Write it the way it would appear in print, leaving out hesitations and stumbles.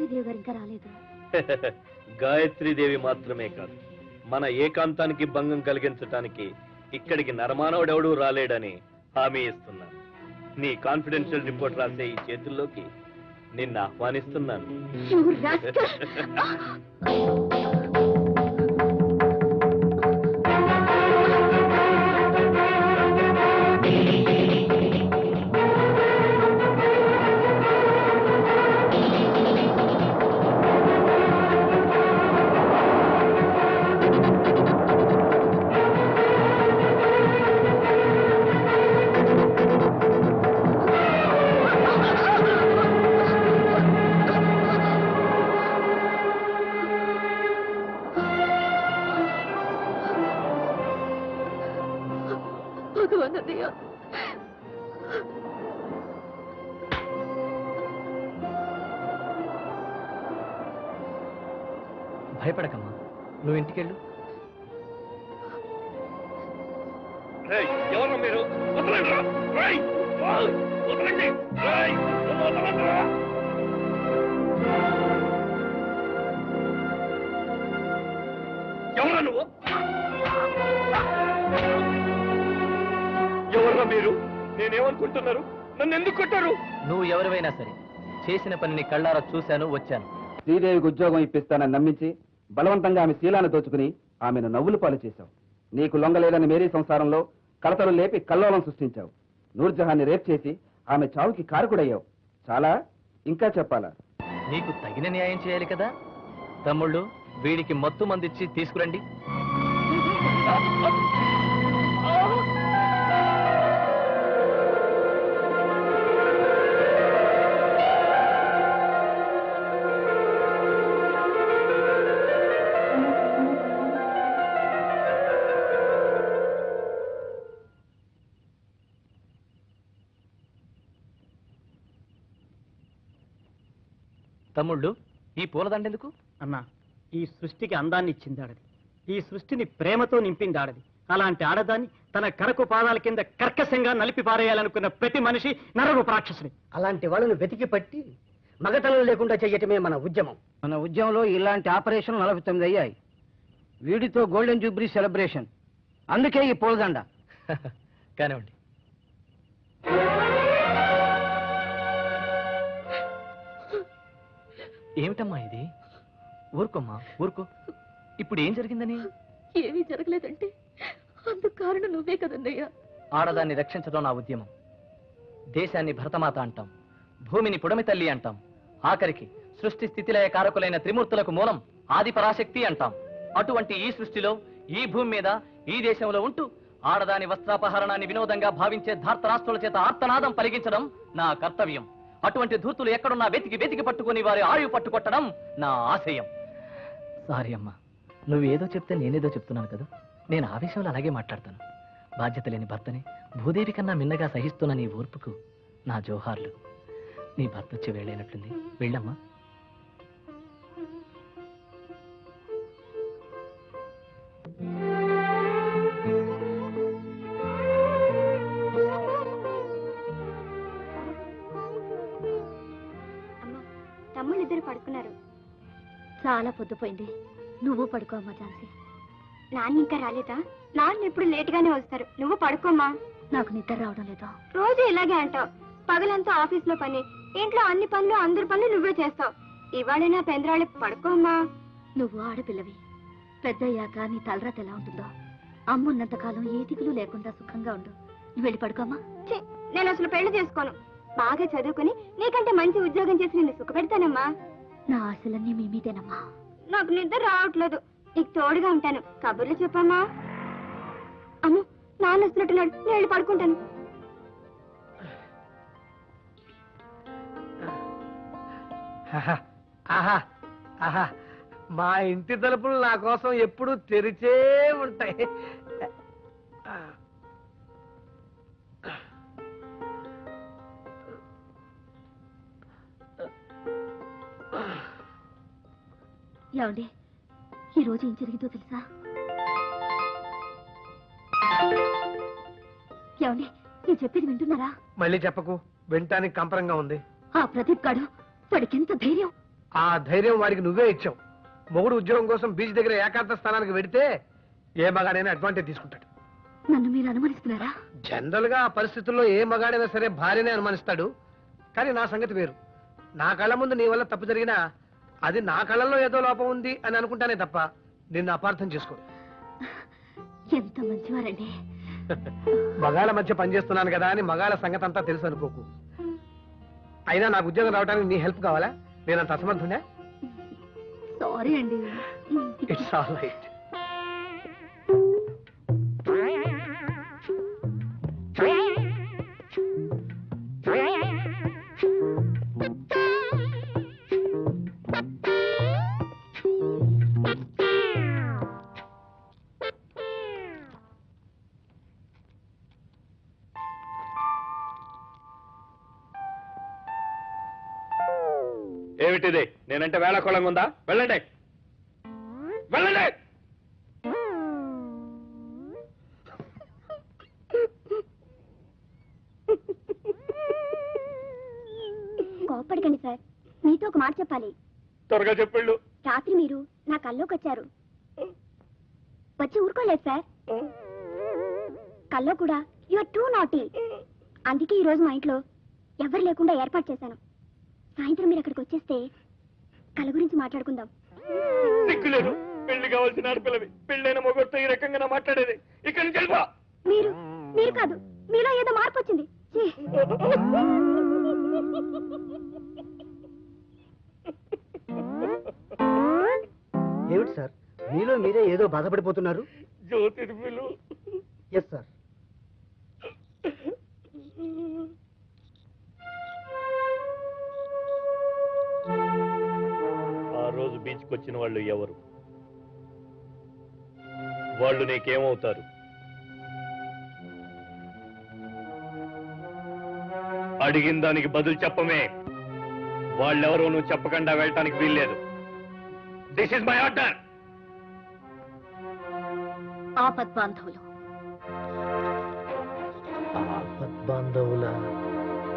గాయత్రీదేవి గారు ఇంకా రాలేదు. గాయత్రీదేవి మాత్రమే కాదు, మన ఏకాంతానికి భంగం కలిగించటానికి ఇక్కడికి నరమానవుడెవడూ రాలేడని హామీ ఇస్తున్నాను. నీ కాన్ఫిడెన్షియల్ రిపోర్ట్ రాసే ఈ చేతుల్లోకి నిన్ను ఆహ్వానిస్తున్నాను. భయపడకమ్మా, నువ్వు ఇంటికెళ్ళు. ఎవరు మీరు? ఎవరా నువ్వు? ఎవర్రా మీరు? నేనేమనుకుంటున్నారు? నన్ను ఎందుకు కొట్టారు? నువ్వు ఎవరివైనా సరే, చేసిన పనిని కళ్ళారా చూశాను, వచ్చాను. శ్రీదేవికి ఉద్యోగం ఇప్పిస్తానని నమ్మించి బలవంతంగా ఆమె శీలాన్ని దోచుకుని ఆమెను నవ్వులు పాలు చేశావు. నీకు లొంగలేదని మేరీ సంసారంలో కలతలు లేపి కల్లోలం సృష్టించావు. నూర్జహాన్ని రేప్ చేసి ఆమె చావుకి కారకుడయ్యావు. చాలా, ఇంకా చెప్పాలా? నీకు తగిన న్యాయం చేయాలి కదా. తమ్ముళ్ళు, వీడికి మత్తు మందిచ్చి తీసుకురండి. తమ్ముళ్ళు, ఈ పూలదండెందుకు? అన్నా, ఈ సృష్టికి అందాన్ని ఇచ్చింది ఆడది. ఈ సృష్టిని ప్రేమతో నింపింది ఆడది. అలాంటి ఆడదాన్ని తన కరకు పాదాల కింద కర్కశంగా నలిపి పారేయాలనుకున్న ప్రతి మనిషి నరరూప రాక్షసుని. అలాంటి వాళ్ళను వెతికి పట్టి మగతనం లేకుండా చెయ్యటమే మన ఉద్యమం. మన ఉద్యమంలో ఇలాంటి ఆపరేషన్లు 49 అయ్యాయి. వీడితో గోల్డెన్ జూబ్లీ సెలబ్రేషన్. అందుకే ఈ పూలదండ. కానివ్వండి. ఏమిటమ్మా ఇది? ఊరుకోమ్మా, ఊరుకో. ఇప్పుడు ఏం జరిగిందని? ఏమీ జరగలేదంటే అందుకు కారణం నువ్వే కదన్నయ్యా. ఆడదాన్ని రక్షించడం నా ఉద్యమం. దేశాన్ని భరతమాత అంటాం, భూమిని పుడమి తల్లి అంటాం, ఆఖరికి సృష్టి స్థితిలయ కారకులైన త్రిమూర్తులకు మూలం ఆది పరాశక్తి అంటాం. అటువంటి ఈ సృష్టిలో, ఈ భూమి మీద, ఈ దేశంలో ఉంటూ ఆడదాని వస్త్రాపహరణాన్ని వినోదంగా భావించే ధార్తరాష్ట్రుల చేత ఆర్తనాదం పలిగించడం నా కర్తవ్యం. అటువంటి ధూర్తులు ఎక్కడున్నా వెతికి వెతికి పట్టుకుని వారి ఆయువు పట్టుకొట్టడం నా ఆశయం. సారీ అమ్మా, నువ్వు ఏదో చెప్తే నేనేదో చెప్తున్నాను కదా. నేను ఆ విషయంలో అలాగే మాట్లాడతాను. బాధ్యత లేని భర్తని భూదేవి కన్నా మిన్నగా సహిస్తున్న నీ ఓర్పుకు నా జోహార్లు. నీ భర్త వచ్చి వెళ్ళైనట్లుంది, వెళ్ళమ్మా. తమ్ముళ్ళిద్దరు పడుకున్నారు. చాలా పొద్దుపోయింది, నువ్వు పడుకో అమ్మా ఝాన్సీ. నాన్న ఇంకా రాలేదా? నాన్న ఎప్పుడు లేటుగానే వస్తారు. నువ్వు పడుకోమ్మా. నాకు నిద్ర రావడం లేదా? రోజు ఇలాగే అంటావు. పగలంతా ఆఫీస్ లో పని, ఇంట్లో అన్ని పనులు, అందరి పనులు నువ్వే చేస్తావు. ఇవాళైనా పెందరాళి పడుకోమ్మా. నువ్వు ఆడపిల్లవి, పెద్దయ్యాక నీ తలరాత ఎలా ఉంటుందో. అమ్మున్నంత కాలం ఏ దిగులు లేకుండా సుఖంగా ఉండు. నువ్వు వెళ్ళి పడుకోమ్మా. నేను అసలు పెళ్లి చేసుకోను. బాగా చదువుకుని నీకంటే మంచి ఉద్యోగం చేసి నిన్ను సుఖపెడతానమ్మా. నా ఆశలన్నీ మీ మీదేనమ్మా. నాకు నిద్ర రావట్లేదు, నీకు తోడుగా ఉంటాను. కబుర్లు చెప్పమ్మా. అమ్మ, నాన్న వస్తున్నట్టున్నాడు, నేను వెళ్ళి పడుకుంటాను. మా ఇంటి తలుపులు నా కోసం ఎప్పుడు తెరిచే ఉంటాయి. ఏమండి, ఈ రోజు ఏం జరిగిందో తెలుసా? ఏమండి, నేను చెప్పేది వింటున్నారా? మళ్ళీ చెప్పకు, వింటానికి కంపరంగా ఉంది. ఆ ప్రదీప్ గాడు, వాడికెంత ధైర్యం! ఆ ధైర్యం వాడికి నువ్వే ఇచ్చావు. మొగుడు ఉద్యోగం కోసం బీచ్ దగ్గర ఏకాంత స్థానానికి వెడితే ఏ మగాడైనా అడ్వాంటేజ్ తీసుకుంటాడు. నన్ను మీరు అనుమానిస్తున్నారా? జనరల్ గా ఆ పరిస్థితుల్లో ఏ మగాడైనా సరే భార్యనే అనుమానిస్తాడు. కానీ నా సంగతి వేరు. నా కళ్ళ ముందు నీ వల్ల తప్పు జరిగినా అది నా కళ్ళల్లో ఏదో లోపం ఉంది అని అనుకుంటానే తప్ప నిన్ను అపార్థం చేసుకో. ఎంత మంచివారండి. మగాళ్ళ మధ్య పనిచేస్తున్నాను కదా అని మగాళ్ళ సంగతి అంతా తెలుసు అనుకోకు. అయినా నాకు ఉద్యోగం రావడానికి నీ హెల్ప్ కావాలా? నేనంత అసమర్థునే? సారీ అండి. It's all right. ఏమిటిది? నేనంటే వేళకోళంగా ఉందా? వెళ్ళండి వెళ్ళండి. కోపడకండి సార్, మీతో ఒక మాట చెప్పాలి. త్వరగా చెప్పిళ్ళు. రాత్రి మీరు నా కల్లోకి వచ్చారు. వచ్చి ఊరుకోలేదు సార్. కల్లో కూడా యు ఆర్ టూ నాటీ. అందుకే ఈ రోజు మా ఇంట్లో ఎవరు లేకుండా ఏర్పాటు చేశాను. సాయంత్రం మీరు అక్కడికి వచ్చేస్తే కళ గురించి మాట్లాడుకుందాం. సిగ్గులేదు. పెళ్లి కావాల్సిన ఆడపిల్లవి పెళ్ళైన మొగొడితో ఈ రకంగా మాట్లాడేది. ఇక్కడి నుంచి వెళ్ళిపో. మీరు కాదు, మీలో ఏదో మార్పు వచ్చింది. ఛీ. ఏమిటి సార్, మీలో మీరే ఏదో బాధపడిపోతున్నారు? జ్యోతిర్మిలు. Yes sir. ఆ రోజు బీచ్కి వచ్చిన వాళ్ళు ఎవరు? వాళ్ళు నీకేమవుతారు? అడిగిన దానికి బదులు చెప్పమే. వాళ్ళెవరో నువ్వు చెప్పకుండా వెళ్ళటానికి వీల్లేదు. This is my order. ఆపద్బాంధవులు. ఆపద్బాంధవుల